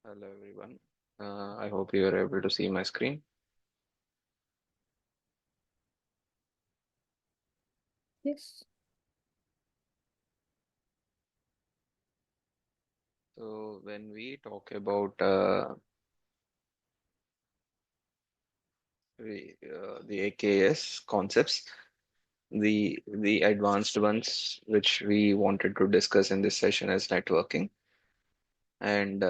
Hello everyone. I hope you are able to see my screen. Yes. So when we talk about the AKS concepts, the advanced ones which we wanted to discuss in this session is networking. And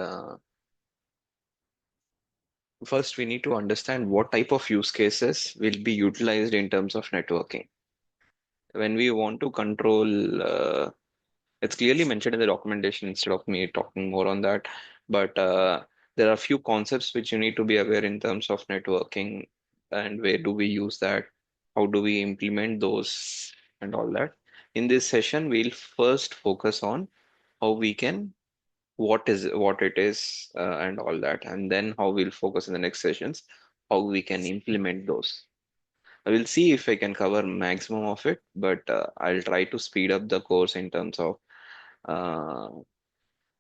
first we need to understand what type of use cases will be utilized in terms of networking. When we want to control it's clearly mentioned in the documentation instead of me talking more on that. But there are a few concepts which you need to be aware in terms of networking and where do we use that, how do we implement those, and all that. In this session, we'll first focus on how we can, what it is, and all that, and then how we'll focus in the next sessions, how we can implement those. I will see if I can cover maximum of it, but I'll try to speed up the course in terms of uh,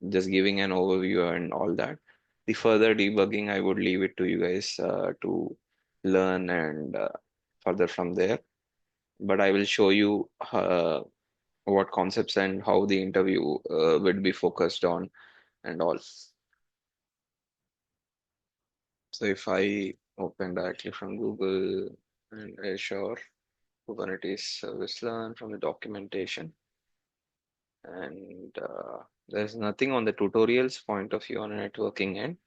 just giving an overview and all that. The further debugging, I would leave it to you guys to learn and further from there. But I will show you what concepts and how the interview would be focused on and all. So if I open directly from Google and Azure Kubernetes Service Learn from the documentation, and there's nothing on the tutorials point of view on a networking end.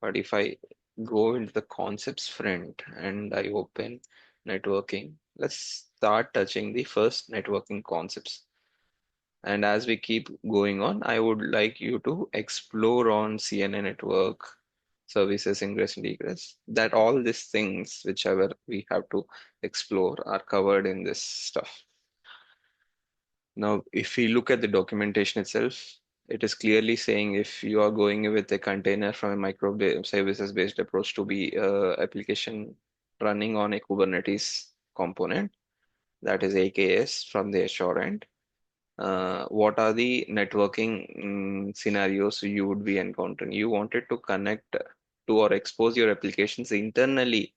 But if I go into the concepts front and I open networking, let's start touching the first networking concepts. And as we keep going on, I would like you to explore on CNA network, services, ingress and egress, that all these things, whichever we have to explore, are covered in this stuff. Now, if we look at the documentation itself, it is clearly saying if you are going with a container from a microservices based approach to be application running on a Kubernetes component, that is AKS from the Azure end, what are the networking scenarios you would be encountering? You wanted to connect to or expose your applications internally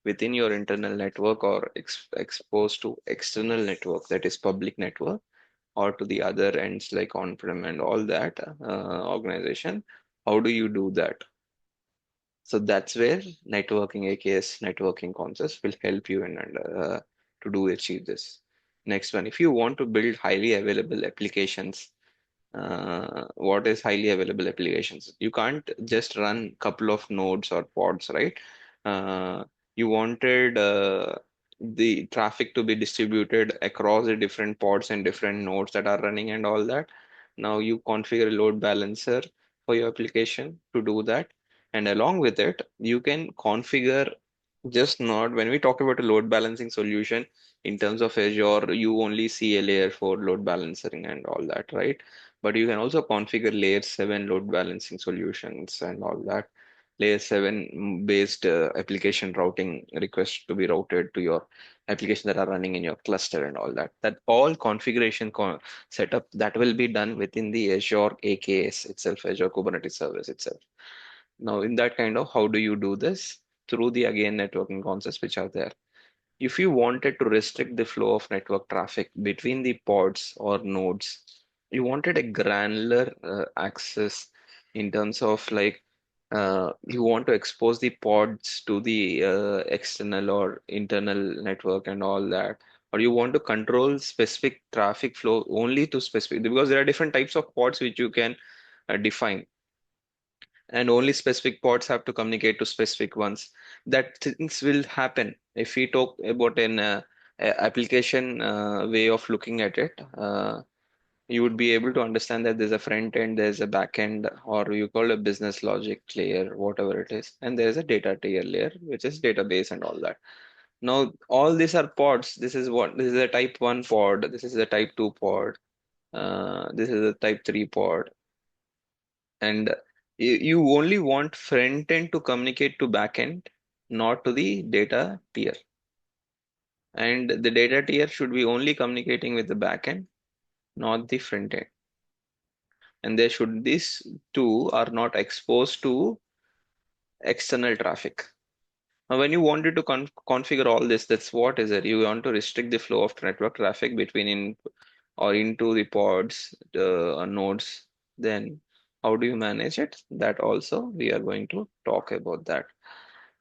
within your internal network or exposed to external network, that is public network, or to the other ends like on-prem and all that organization. How do you do that? So that's where networking, AKS networking concepts will help you in to do achieve this. Next one, if you want to build highly available applications, what is highly available applications? You can't just run couple of nodes or pods, right? Uh, you wanted the traffic to be distributed across the different pods and different nodes that are running and all that. Now you configure a load balancer for your application to do that. And along with it, you can configure just not when we talk about a load balancing solution in terms of Azure, you only see a layer 4 load balancing and all that, right? But you can also configure layer 7 load balancing solutions and all that. Layer 7 based application routing requests to be routed to your applications that are running in your cluster and all that. That all configuration setup that will be done within the Azure AKS itself, Azure Kubernetes Service itself. Now, in that kind of, how do you do this? Through the again networking concepts which are there. If you wanted to restrict the flow of network traffic between the pods or nodes, you wanted a granular access in terms of like you want to expose the pods to the external or internal network and all that, or you want to control specific traffic flow only to specific, because there are different types of pods which you can define, and only specific pods have to communicate to specific ones. That things will happen if we talk about an application way of looking at it. You would be able to understand that there's a front end, there's a back end, or you call a business logic layer, whatever it is, and there's a data tier layer, which is database and all that. Now, all these are pods. This is a type 1 pod, this is a type 2 pod, this is a type 3 pod, and you only want front end to communicate to back end, not to the data tier. And the data tier should be only communicating with the back end, not the front end. and they should these two are not exposed to external traffic. Now, when you wanted to configure all this, that's what is it? You want to restrict the flow of network traffic between in or into the pods, the nodes. Then how do you manage it? That also we are going to talk about that.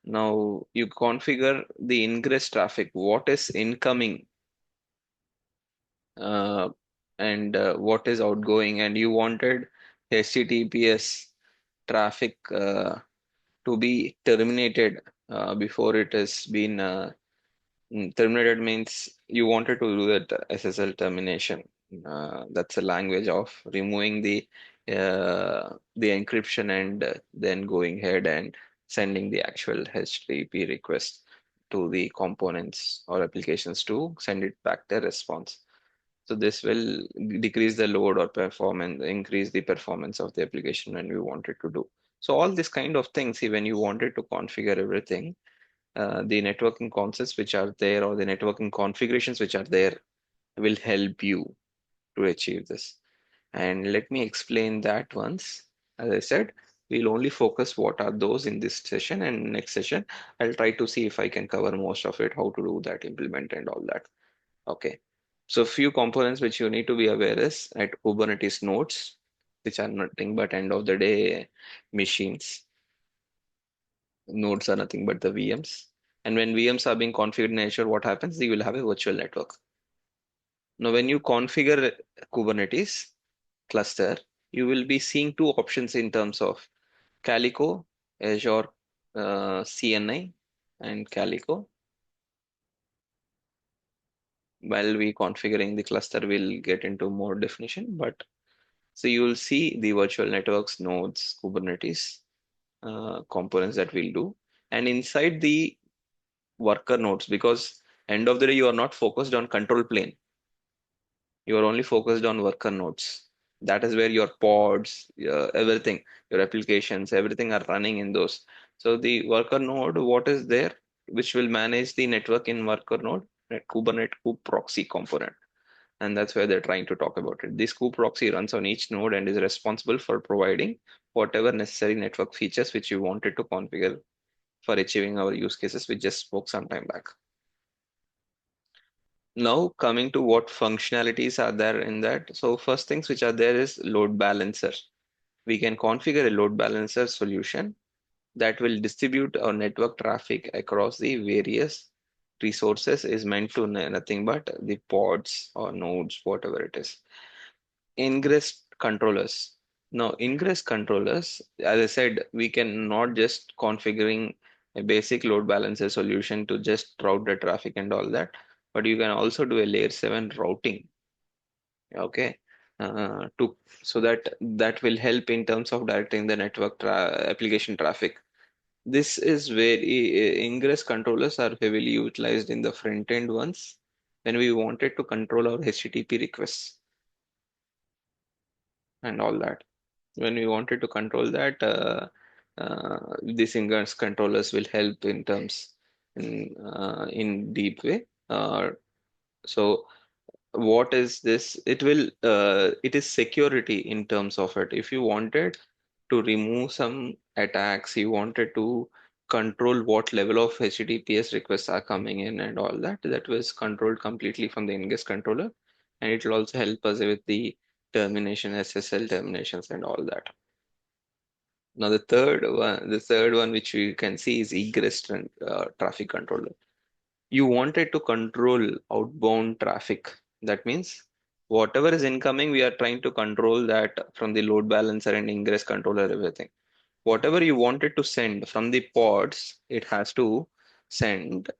Now you configure the ingress traffic, what is incoming uh, and what is outgoing, and you wanted HTTPS traffic to be terminated before it has been terminated means you wanted to do that SSL termination. That's a language of removing the encryption and then going ahead and sending the actual HTTP request to the components or applications to send it back the response. So this will decrease the load or performance, increase the performance of the application when we wanted to do. So all these kind of things, see, when you wanted to configure everything, the networking concepts which are there or the networking configurations which are there will help you to achieve this. And let me explain that once. As I said, we'll only focus what are those in this session, and next session I'll try to see if I can cover most of it, how to do that, implement and all that. Okay. So few components which you need to be aware is at Kubernetes nodes, which are nothing but end of the day machines. Nodes are nothing but the VMs. And when VMs are being configured in Azure, what happens? You will have a virtual network. Now, when you configure Kubernetes cluster, you will be seeing two options in terms of Calico, Azure CNI, and Calico. While we configuring the cluster, we'll get into more definition. But so you will see the virtual networks, nodes, Kubernetes components that we'll do, and inside the worker nodes, because end of the day you are not focused on control plane, you are only focused on worker nodes. That is where your pods, everything, your applications, everything are running in those. So the worker node, what is there, which will manage the network in worker node? Kubernetes kube proxy component, and that's where they're trying to talk about it. This kube proxy runs on each node and is responsible for providing whatever necessary network features which you wanted to configure for achieving our use cases we just spoke some time back. Now coming to what functionalities are there in that. So first things which are there is load balancer. We can configure a load balancer solution that will distribute our network traffic across the various resources is meant to nothing but the pods or nodes, whatever it is. Ingress controllers. Now, ingress controllers, as I said, we can not just configuring a basic load balancer solution to just route the traffic and all that, but you can also do a layer 7 routing, okay, to so that that will help in terms of directing the network application traffic. This is where ingress controllers are heavily utilized in the front end ones when we wanted to control our HTTP requests and all that. When we wanted to control that, these ingress controllers will help in terms in deep way. So what is this? It is security in terms of it. If you wanted to remove some attacks, you wanted to control what level of HTTPS requests are coming in and all that, that was controlled completely from the ingress controller. And it will also help us with the termination, SSL terminations and all that. Now the third one which we can see is egress traffic controller. You wanted to control outbound traffic. That means whatever is incoming, we are trying to control that from the load balancer and ingress controller, everything. Whatever you wanted to send from the pods, it has to send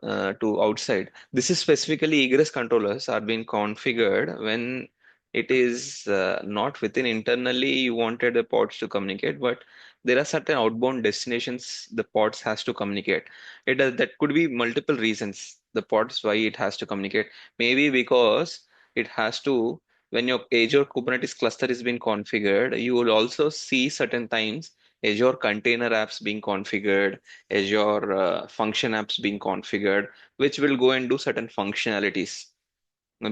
to outside. This is specifically egress controllers are being configured when it is not within internally you wanted the pods to communicate, but there are certain outbound destinations the pods has to communicate. That could be multiple reasons. The pods why it has to communicate. Maybe because it has to when your Azure Kubernetes cluster is being configured, you will also see certain times Azure container apps being configured, Azure function apps being configured, which will go and do certain functionalities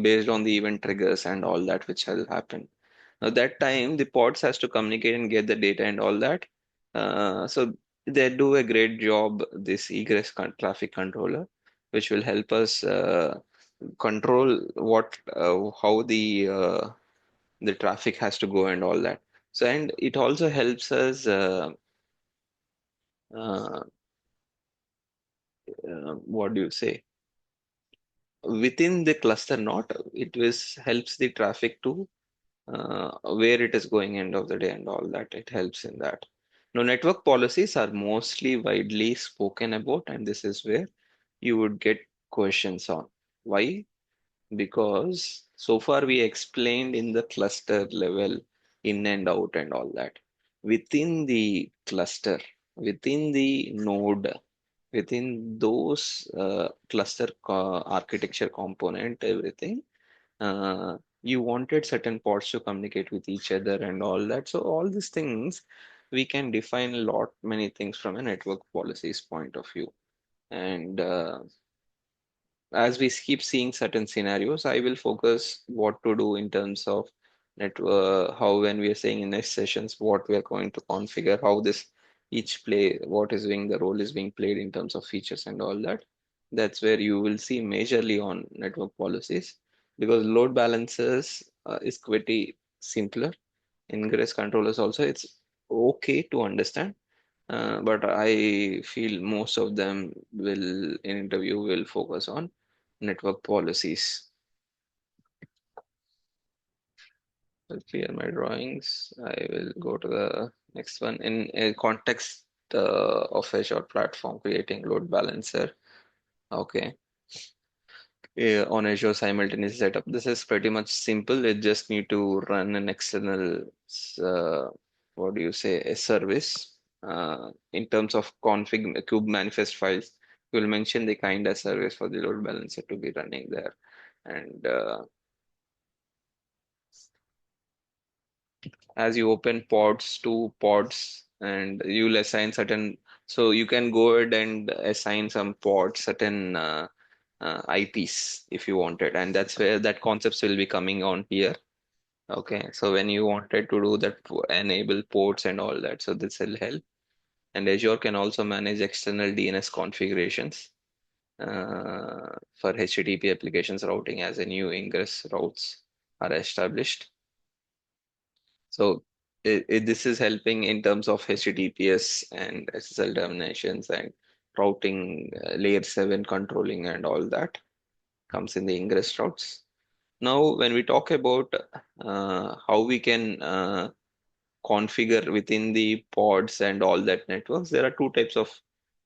based on the event triggers and all that which will happen. Now that time the pods has to communicate and get the data and all that. So they do a great job, this egress traffic controller, which will help us control how the traffic has to go and all that. So and it also helps us uh, what do you say, within the cluster node, it was helps the traffic to where it is going end of the day and all that. It helps in that. Now, network policies are mostly widely spoken about, and this is where you would get questions on. Why? Because so far we explained in the cluster level, in and out and all that. Within the cluster, within the node, within those cluster architecture component, everything, you wanted certain pods to communicate with each other and all that. So all these things, we can define a lot, many things from a network policies point of view. And as we keep seeing certain scenarios, I will focus what to do in terms of how when we are saying in next sessions, what we are going to configure, how this each play, what is being the role is being played in terms of features and all that. That's where you will see majorly on network policies, because load balancers is pretty simpler. Ingress controllers also, it's okay to understand, but I feel most of them will in interview will focus on network policies. I'll clear my drawings. I will go to the next one. In a context of Azure platform, creating load balancer. Okay. On Azure simultaneous setup. This is pretty much simple. It just need to run an external, uh, what do you say, a service. In terms of config kube manifest files, you will mention the kind of service for the load balancer to be running there. And as you open pods to pods, and you'll assign certain, so you can go ahead and assign some pods certain IPs if you wanted, and that's where that concepts will be coming on here. Okay, so when you wanted to do that, enable ports and all that, so this will help. And Azure can also manage external DNS configurations for HTTP applications routing as a new ingress routes are established. So this is helping in terms of HTTPS and SSL terminations and routing, layer 7 controlling and all that comes in the ingress routes. Now, when we talk about how we can configure within the pods and all that networks, there are two types of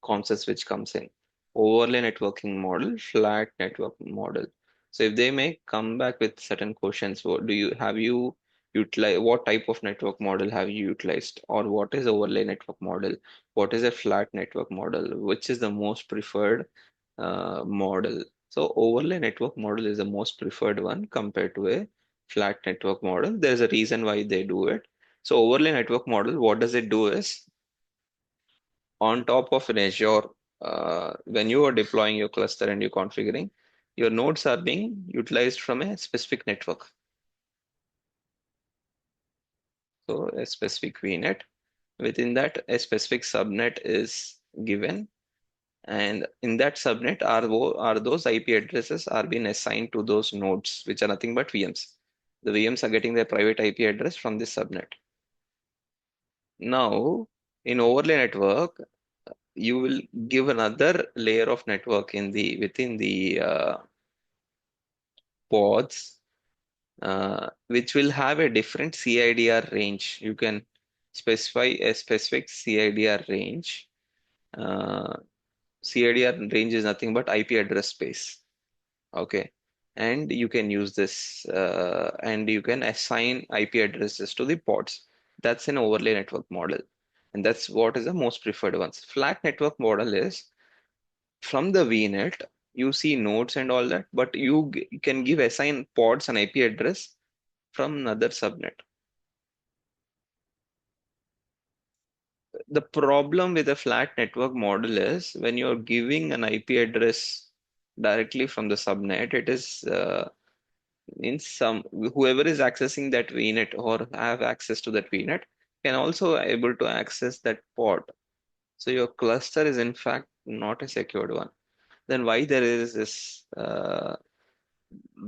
concepts which comes in. Overlay networking model, flat network model. So if they may come back with certain questions, what do you have you utilize, what type of network model have you utilized, or what is overlay network model? What is a flat network model? Which is the most preferred model? So overlay network model is the most preferred one compared to a flat network model. There's a reason why they do it. So overlay network model, what does it do is on top of an Azure, when you are deploying your cluster and you're configuring, your nodes are being utilized from a specific network. So a specific VNet. Within that, a specific subnet is given. And in that subnet are those IP addresses are being assigned to those nodes, which are nothing but VMs. The VMs are getting their private IP address from this subnet. Now, in overlay network, you will give another layer of network in the within the pods, which will have a different CIDR range. You can specify a specific CIDR range. Uh, CIDR range is nothing but IP address space. Okay. And you can use this and you can assign IP addresses to the pods. That's an overlay network model. And that's what is the most preferred ones. Flat network model is from the VNet, you see nodes and all that, but you can give assign pods an IP address from another subnet. The problem with a flat network model is when you're giving an IP address directly from the subnet, it is in some whoever is accessing that VNet or have access to that VNet can also able to access that pod. So your cluster is in fact not a secured one. Then why there is this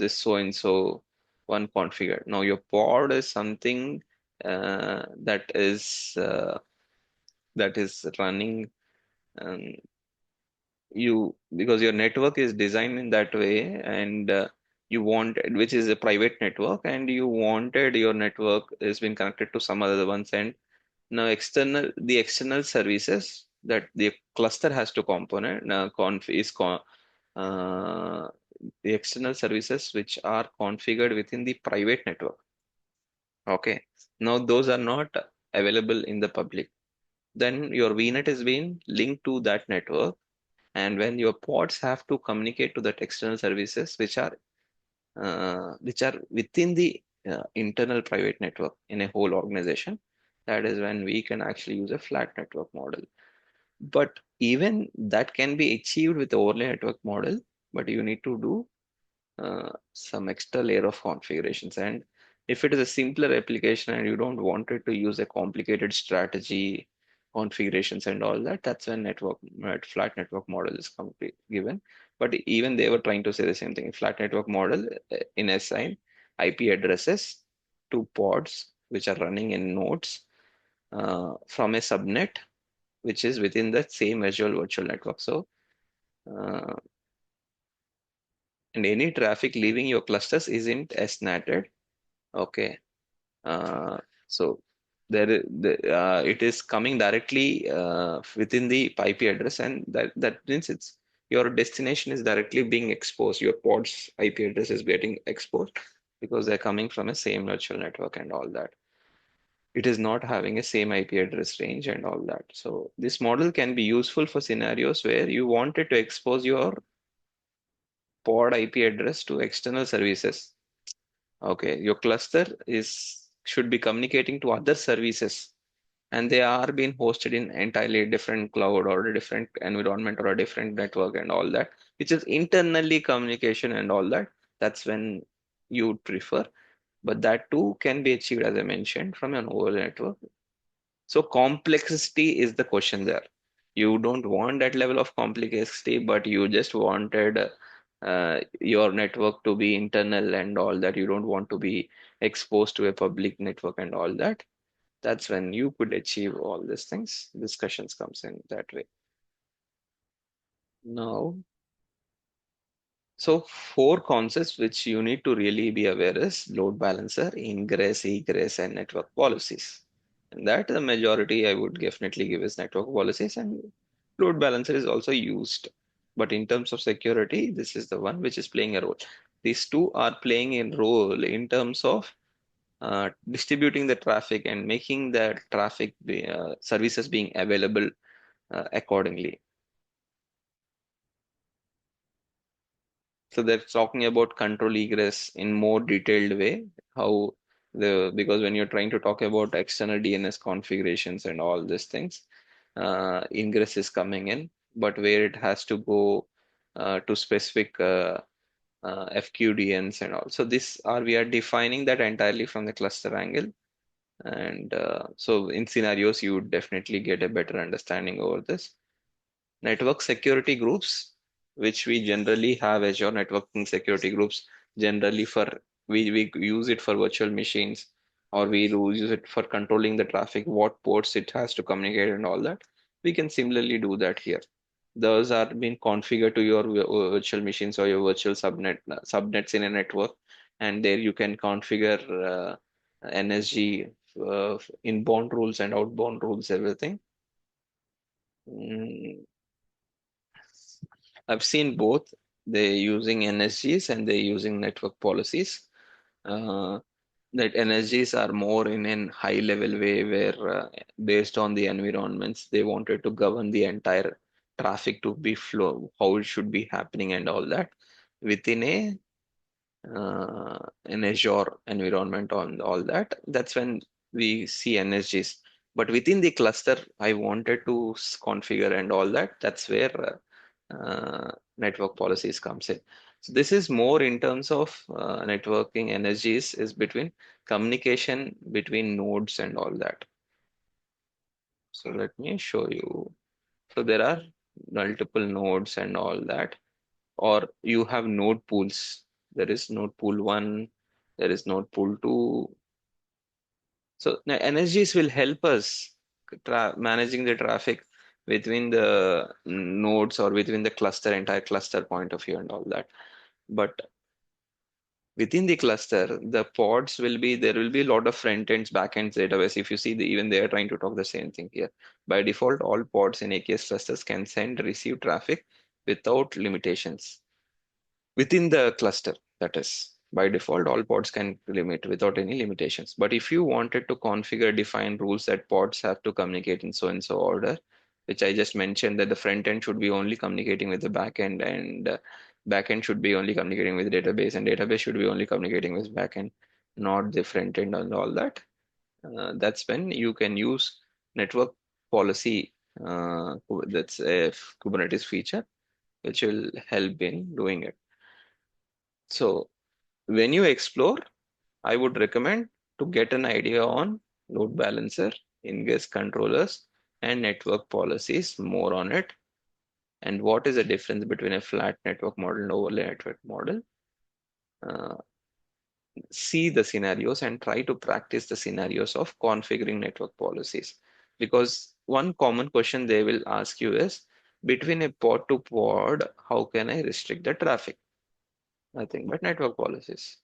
so and so one configured? Now your pod is something that is running, um, you because your network is designed in that way, and you want, which is a private network, and you wanted your network has been connected to some other ones, and now the external services that the cluster has to component conf is con uh, the external services which are configured within the private network. Okay, now those are not available in the public. Then your VNet is being linked to that network, and when your pods have to communicate to that external services which are within the internal private network in a whole organization, that is when we can actually use a flat network model. But even that can be achieved with the overlay network model, but you need to do some extra layer of configurations. And if it is a simpler application and you don't want it to use a complicated strategy, configurations and all that, that's when flat network model is given. But even they were trying to say the same thing. Flat network model in assign IP addresses to pods which are running in nodes from a subnet which is within the same Azure virtual network. So uh, and any traffic leaving your clusters isn't SNATed. Okay. Uh, so it is coming directly within the IP address, and that means it's your destination is directly being exposed. Your pod's IP address is getting exposed because they're coming from a same virtual network and all that. It is not having a same IP address range and all that. So this model can be useful for scenarios where you wanted to expose your pod IP address to external services. Okay, your cluster is should be communicating to other services, and they are being hosted in entirely different cloud or a different environment or a different network and all that, which is internally communication and all that. That's when you would prefer, but that too can be achieved, as I mentioned, from an overall network. So complexity is the question there. You don't want that level of complexity, but you just wanted your network to be internal and all that. You don't want to be exposed to a public network and all that. That's when you could achieve all these things. Discussions comes in that way. Now, so four concepts which you need to really be aware is load balancer, ingress, egress, and network policies. And that the majority I would definitely give is network policies, and load balancer is also used. But in terms of security, this is the one which is playing a role. These two are playing a role in terms of distributing the traffic and making the services being available accordingly. So they're talking about control egress in more detailed way. How because when you're trying to talk about external DNS configurations and all these things, ingress is coming in, but where it has to go to specific FQDNs and all. So we are defining that entirely from the cluster angle. And so in scenarios, you would definitely get a better understanding over this. Network security groups, which we generally have Azure networking security groups, generally we use it for virtual machines, or we use it for controlling the traffic, what ports it has to communicate and all that. We can similarly do that here. Those are being configured to your virtual machines or your virtual subnets in a network, and there you can configure NSG, inbound rules and outbound rules, everything. Mm, I've seen both. They're using NSGs and they're using network policies. Uh, that NSGs are more in an high level way where based on the environments, they wanted to govern the entire traffic to be flow, how it should be happening and all that within an Azure environment on all that. That's when we see NSGs. But within the cluster, I wanted to configure and all that. That's where network policies comes in. So this is more in terms of networking energies is between communication between nodes and all that. So let me show you. So there are multiple nodes and all that, or you have node pools. There is node pool one, there is node pool two. So the energies will help us managing the traffic between the nodes or between the cluster, entire cluster point of view and all that. But within the cluster, the pods will be, there will be a lot of front ends, back ends database. If you see, even they are trying to talk the same thing here. By default, all pods in AKS clusters can send, receive traffic without limitations within the cluster. That is, by default, all pods can limit without any limitations. But if you wanted to configure, define rules that pods have to communicate in so and so order, which I just mentioned, that the front end should be only communicating with the back end, and back end should be only communicating with database, and database should be only communicating with back end, not the front end and all that. That's when you can use network policy. That's a Kubernetes feature which will help in doing it. So when you explore, I would recommend to get an idea on load balancer, ingress controllers, and network policies, more on it, and what is the difference between a flat network model and overlay network model. Uh, See the scenarios and try to practice the scenarios of configuring network policies. Because one common question they will ask you is, between a pod to pod, how can I restrict the traffic? Nothing but network policies.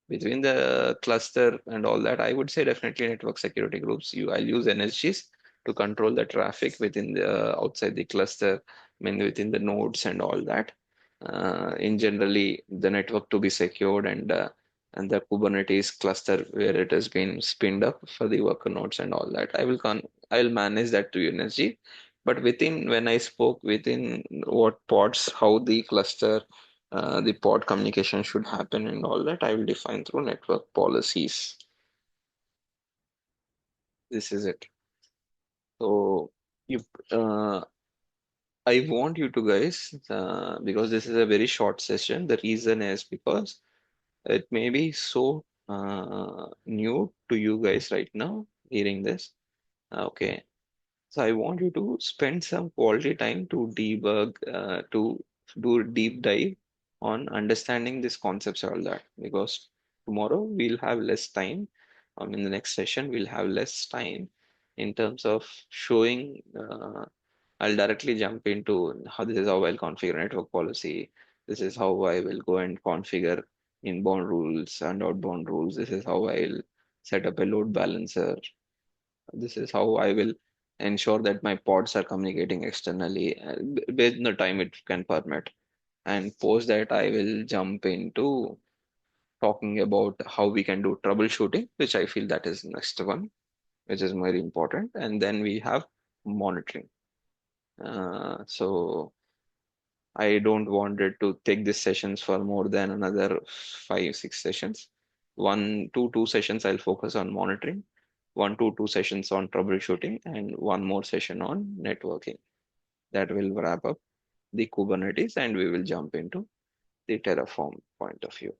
Between the cluster and all that, I would say definitely network security groups. I'll use NSGs to control the traffic within the outside the cluster, I mean within the nodes and all that. In generally, the network to be secured, and the Kubernetes cluster where it has been spinned up for the worker nodes and all that. I'll manage that to NSG. But within, when I spoke within what pods, how the cluster, the pod communication should happen and all that, I will define through network policies. This is it. So you, uh, I want you to guys, because this is a very short session. The reason is because it may be so new to you guys right now hearing this. Okay. So I want you to spend some quality time to debug, to do a deep dive on understanding these concepts and all that. Because tomorrow we'll have less time. In the next session, we'll have less time in terms of showing. I'll directly jump into how this is how I'll configure network policy. This is how I will go and configure inbound rules and outbound rules. This is how I'll set up a load balancer. This is how I will ensure that my pods are communicating externally based on the time it can permit. And post that, I will jump into talking about how we can do troubleshooting, which I feel that is next one, which is very important. And then we have monitoring. So I don't want it to take these sessions for more than another 5, 6 sessions. Two sessions I'll focus on monitoring, two sessions on troubleshooting, and one more session on networking. That will wrap up the Kubernetes, and we will jump into the Terraform point of view.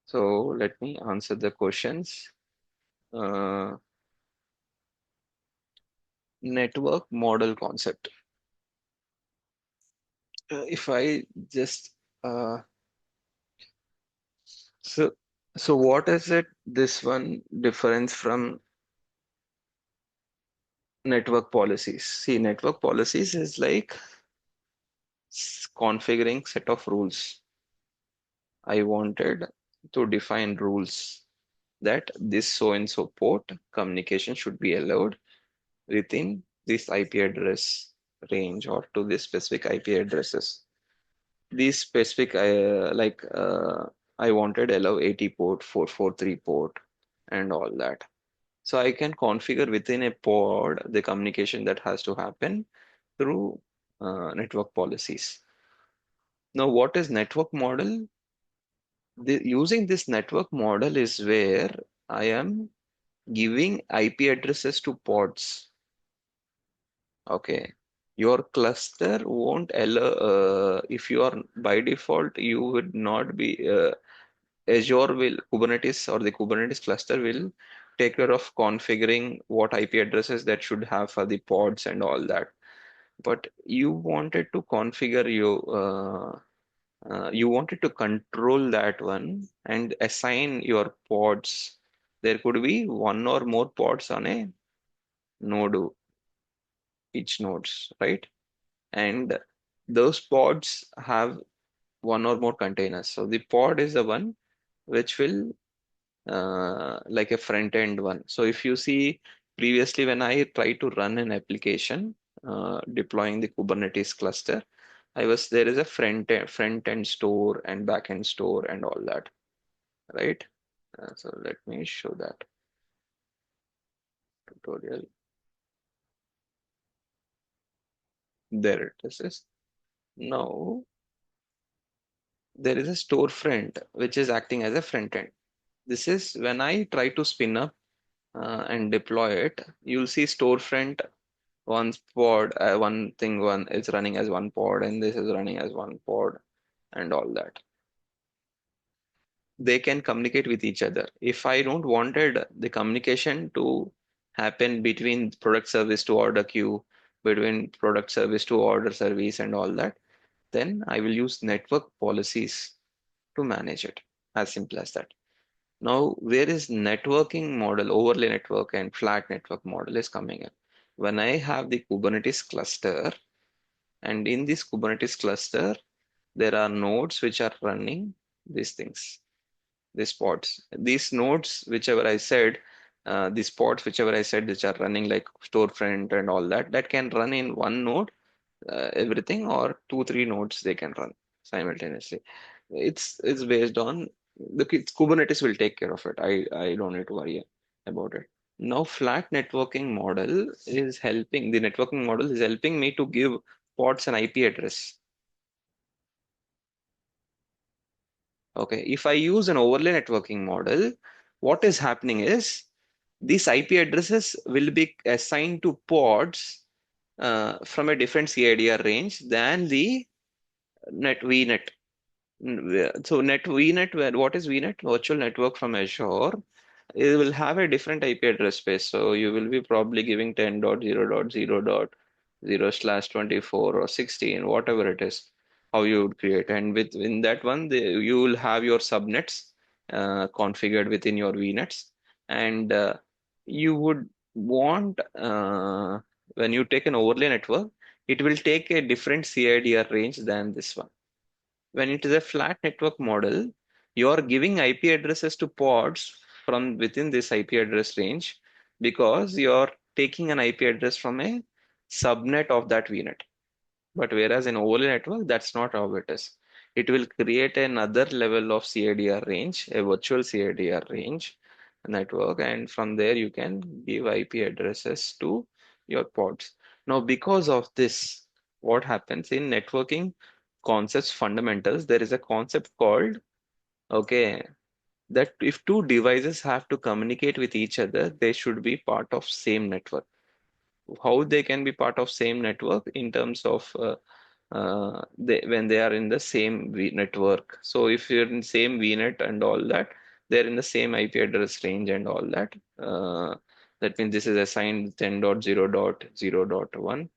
So let me answer the questions. Uh, Network model concept. If I just so so what is it? This one difference from network policies. See, network policies is like configuring set of rules. I wanted to define rules that this so and so port communication should be allowed within this IP address range or to this specific IP addresses. These specific, I wanted allow 80 port, 443 port, and all that. So I can configure within a pod the communication that has to happen through network policies. Now, what is network model? Using this network model is where I am giving IP addresses to pods. Okay. Your cluster won't allow, if you are by default, you would not be, Azure will, Kubernetes or the Kubernetes cluster will take care of configuring what IP addresses that should have for the pods and all that. But you wanted to configure you wanted to control that one and assign your pods. There could be one or more pods on a node, each nodes, right? And those pods have one or more containers. So the pod is the one which will like a front end one. So if you see previously when I tried to run an application deploying the Kubernetes cluster, I was there is a front end store and back end store and all that, right? So let me show that tutorial. There it is. Now there is a storefront which is acting as a front end. This is when I try to spin up and deploy it, you'll see storefront one pod, one thing one is running as one pod, and this is running as one pod, and all that. They can communicate with each other. If I don't wanted the communication to happen between product service to order queue, between product service to order service, and all that, then I will use network policies to manage it. As simple as that. Now, where is networking model, overlay network and flat network model is coming in? When I have the Kubernetes cluster, and in this Kubernetes cluster, there are nodes which are running these things, these pods. These nodes, whichever I said, these pods, whichever I said, which are running like storefront and all that, that can run in one node, everything, or two, three nodes they can run simultaneously. It's based on Kubernetes will take care of it. I don't need to worry about it. Now, flat networking model is helping, the networking model is helping me to give pods an IP address. Okay, if I use an overlay networking model, what is happening is these IP addresses will be assigned to pods from a different CIDR range than the net VNet. So net VNet, what is VNet? Virtual network from Azure. It will have a different IP address space. So you will be probably giving 10.0.0.0/24 or 16, whatever it is, how you would create. And within that one, you will have your subnets configured within your VNets. And you would want, when you take an overlay network, it will take a different CIDR range than this one. When it is a flat network model, you are giving IP addresses to pods from within this IP address range because you're taking an IP address from a subnet of that VNet. But whereas in overlay network, that's not how it is. It will create another level of CIDR range, a virtual CIDR range network, and from there you can give IP addresses to your pods. Now, because of this, what happens in networking concepts fundamentals, there is a concept called, okay, that if two devices have to communicate with each other, they should be part of same network. How they can be part of same network in terms of when they are in the same network. So if you're in same VNet and all that, they're in the same IP address range and all that. That means this is assigned 10.0.0.1,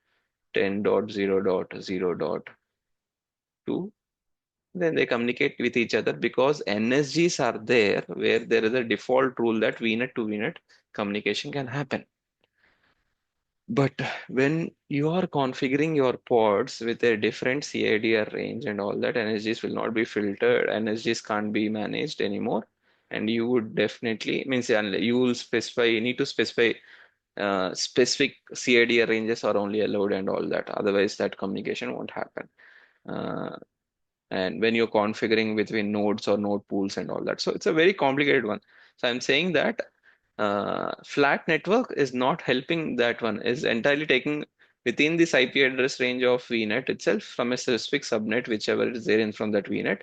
10.0.0.2. Then they communicate with each other because NSGs are there where there is a default rule that VNet to VNet communication can happen. But when you are configuring your pods with a different CIDR range and all that, NSGs will not be filtered, NSGs can't be managed anymore. And you would definitely, means you will specify, you need to specify specific CIDR ranges are only allowed and all that. Otherwise, that communication won't happen. Uh, and when you're configuring between nodes or node pools and all that. So it's a very complicated one. So I'm saying that flat network is not helping that one, is entirely taking within this IP address range of VNet itself from a specific subnet, whichever is there in from that VNet,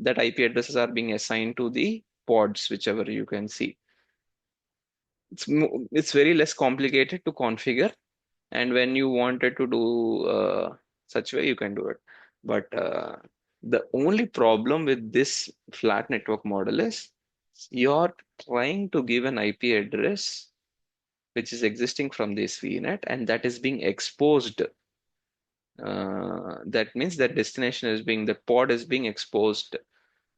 that IP addresses are being assigned to the pods, whichever you can see. It's very less complicated to configure And when you wanted to do such way, you can do it. But the only problem with this flat network model is you're trying to give an IP address which is existing from this VNet, and that is being exposed. That means that destination is being, the pod is being exposed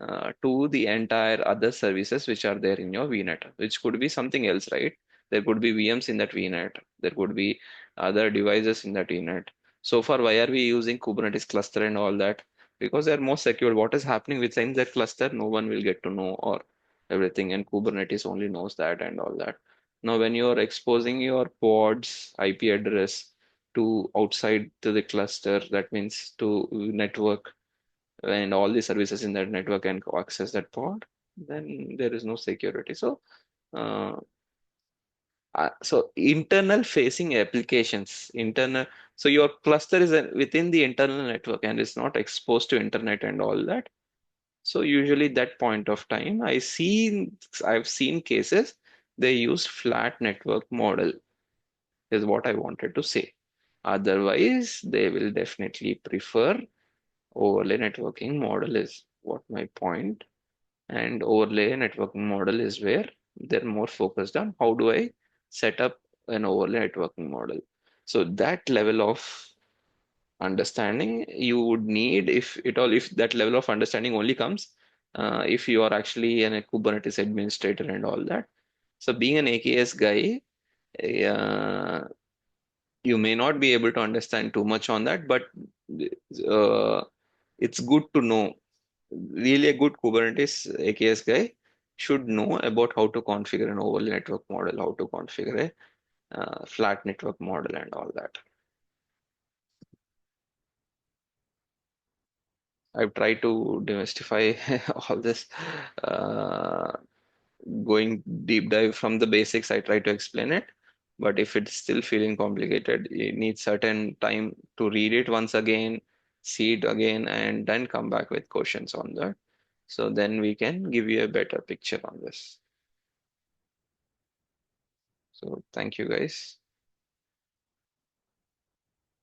to the entire other services which are there in your VNet, which could be something else, right? There could be VMs in that VNet. There could be other devices in that VNet. So far, why are we using Kubernetes cluster and all that? Because they're more secure. What is happening within that cluster, no one will get to know, or everything, and Kubernetes only knows that and all that. Now, when you're exposing your pod's IP address to outside to the cluster, that means to network, and all the services in that network can access that pod, then there is no security. Uh, so internal facing applications, so your cluster is within the internal network and is not exposed to internet and all that. So usually that point of time, I've seen cases they use flat network model is what I wanted to say. Otherwise, they will definitely prefer overlay networking model is what my point. And overlay networking model is where they're more focused on how do I set up an overlay networking model. So that level of understanding you would need, if at all, if that level of understanding only comes if you are actually a Kubernetes administrator and all that. So being an AKS guy, uh, you may not be able to understand too much on that, but uh, it's good to know. Really, a good Kubernetes AKS guy should know about how to configure an overlay network model, how to configure a flat network model, and all that. I've tried to demystify all this. Uh, Going deep dive from the basics, I try to explain it. But if it's still feeling complicated, you need certain time to read it once again, see it again, and then come back with questions on that. So then we can give you a better picture on this. So thank you guys.